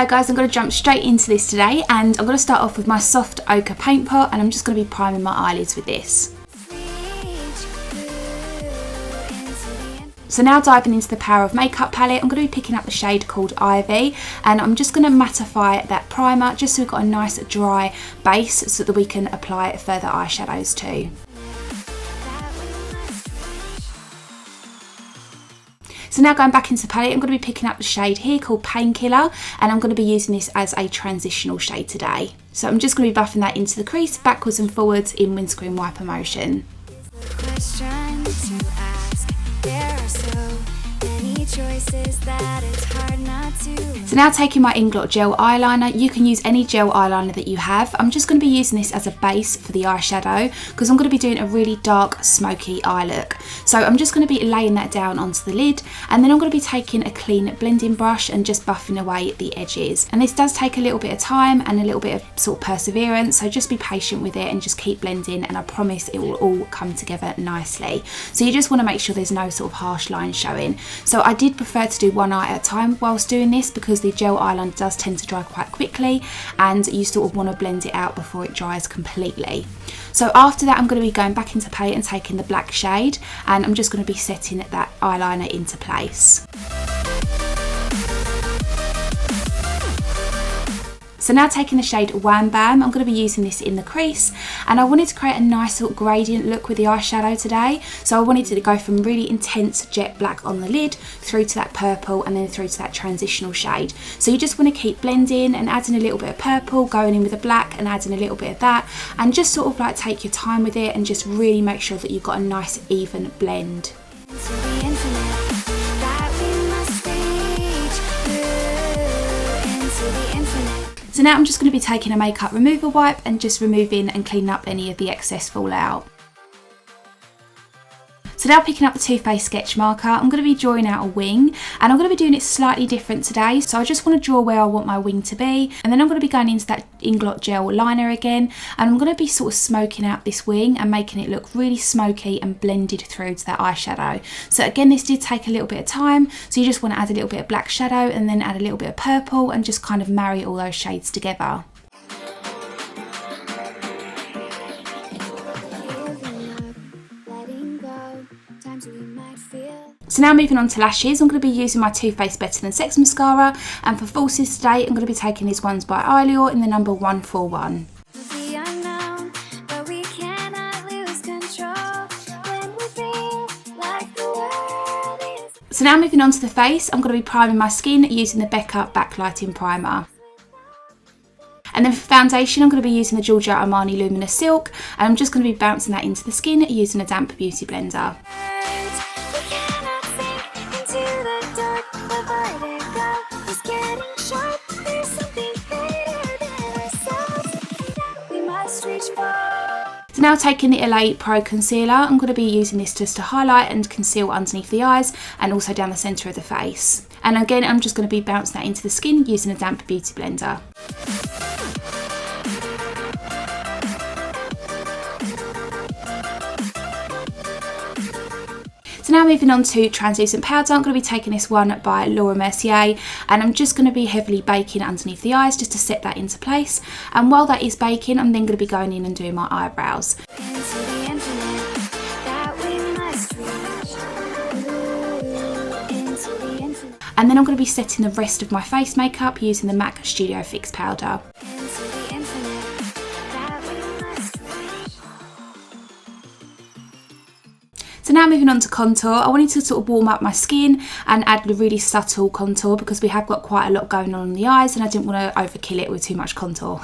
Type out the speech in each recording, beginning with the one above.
So guys, I'm going to jump straight into this today, and I'm going to start off with my soft ochre paint pot, and I'm just going to be priming my eyelids with this. So now diving into the Power of Makeup palette, I'm going to be picking up the shade called Ivy, and I'm just going to mattify that primer just so we've got a nice dry base so that we can apply further eyeshadows too. So now going back into the palette, I'm going to be picking up the shade here called Painkiller, and I'm going to be using this as a transitional shade today. So I'm just going to be buffing that into the crease backwards and forwards in windscreen wiper motion. So now taking my Inglot Gel eyeliner, you can use any gel eyeliner that you have. I'm just going to be using this as a base for the eyeshadow because I'm going to be doing a really dark smoky eye look. So I'm just going to be laying that down onto the lid, and then I'm going to be taking a clean blending brush and just buffing away the edges. And this does take a little bit of time and a little bit of sort of perseverance, so just be patient with it and just keep blending, and I promise it will all come together nicely. So you just want to make sure there's no sort of harsh lines showing. So I did prefer to do one eye at a time whilst doing this because the gel eyeliner does tend to dry quite quickly, and you sort of want to blend it out before it dries completely. So after that, I'm going to be going back into palette and taking the black shade, and I'm just going to be setting that eyeliner into place. So now taking the shade Wham Bam, I'm going to be using this in the crease, and I wanted to create a nice sort of gradient look with the eyeshadow today. So I wanted to go from really intense jet black on the lid through to that purple and then through to that transitional shade. So you just want to keep blending and adding a little bit of purple, going in with the black and adding a little bit of that, and just sort of like take your time with it and just really make sure that you've got a nice even blend. So now I'm just going to be taking a makeup remover wipe and just removing and cleaning up any of the excess fallout. So now picking up the Too Faced sketch marker, I'm going to be drawing out a wing, and I'm going to be doing it slightly different today. So I just want to draw where I want my wing to be, and then I'm going to be going into that Inglot Gel liner again, and I'm going to be sort of smoking out this wing and making it look really smoky and blended through to that eyeshadow. So again, this did take a little bit of time, so you just want to add a little bit of black shadow and then add a little bit of purple and just kind of marry all those shades together. So now moving on to lashes, I'm going to be using my Too Faced Better Than Sex mascara, and for falsies today I'm going to be taking these ones by Eyelure in the number 141. So now moving on to the face, I'm going to be priming my skin using the BECCA Backlight primer. And then for foundation, I'm going to be using the Georgio Armani Luminous Silk, and I'm just going to be bouncing that into the skin using a damp beauty blender. So now taking the LA Pro Concealer, I'm going to be using this just to highlight and conceal underneath the eyes and also down the centre of the face. And again, I'm just going to be bouncing that into the skin using a damp beauty blender. So now moving on to translucent powder, I'm going to be taking this one by Mercier, and I'm just going to be heavily baking underneath the eyes just to set that into place. And while that is baking, I'm then going to be going in and doing my eyebrows. And then I'm going to be setting the rest of my face makeup using the MAC Studio Fix powder. So now moving on to contour, I wanted to sort of warm up my skin and add a really subtle contour because we have got quite a lot going on in the eyes, and I didn't want to overkill it with too much contour.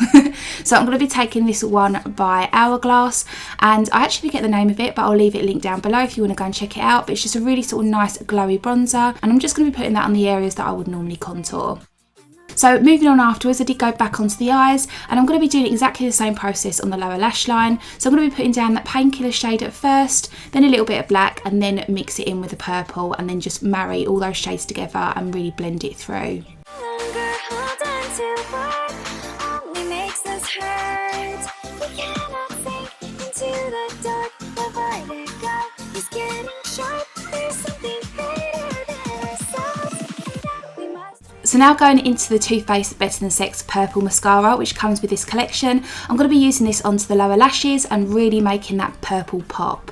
So I'm going to be taking this one by Hourglass, and I actually forget the name of it, but I'll leave it linked down below if you want to go and check it out. But it's just a really sort of nice glowy bronzer, and I'm just going to be putting that on the areas that I would normally contour. So moving on afterwards, I did go back onto the eyes, and I'm going to be doing exactly the same process on the lower lash line. So I'm going to be putting down that Painkiller shade at first, then a little bit of black, and then mix it in with the purple, and then just marry all those shades together and really blend it through. So So now going into the Too Faced Better Than Sex Purple Mascara, which comes with this collection, I'm going to be using this onto the lower lashes and really making that purple pop.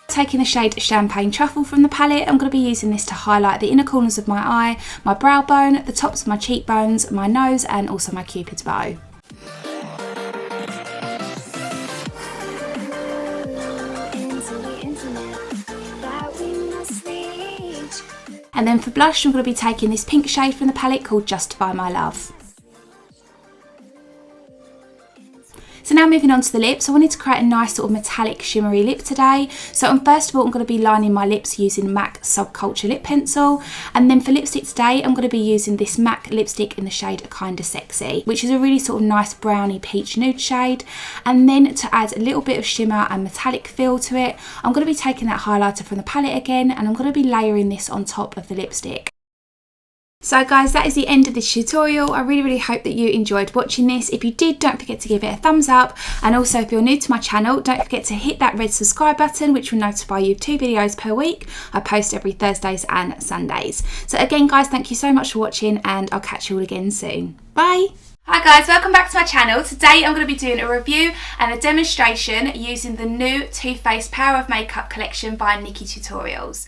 Taking the shade Champagne Truffle from the palette, I'm going to be using this to highlight the inner corners of my eye, my brow bone, the tops of my cheekbones, my nose and also my cupid's bow. And then for blush, I'm going to be taking this pink shade from the palette called Justify My Love. So now moving on to the lips, I wanted to create a nice sort of metallic shimmery lip today. So first of all, I'm going to be lining my lips using MAC Subculture lip pencil. And then for lipstick today, I'm going to be using this MAC lipstick in the shade Kinda Sexy, which is a really sort of nice browny peach nude shade. And then to add a little bit of shimmer and metallic feel to it, I'm going to be taking that highlighter from the palette again, and I'm going to be layering this on top of the lipstick. So guys, that is the end of this tutorial. I really hope that you enjoyed watching this. If you did, don't forget to give it a thumbs up, and also if you're new to my channel, don't forget to hit that red subscribe button, which will notify you of 2 videos per week. I post every Thursdays and Sundays. So again guys, thank you so much for watching, and I'll catch you all again soon. Bye! Hi guys, welcome back to my channel. Today I'm going to be doing a review and a demonstration using the new Too Faced Power of Makeup collection by Nikkietutorials.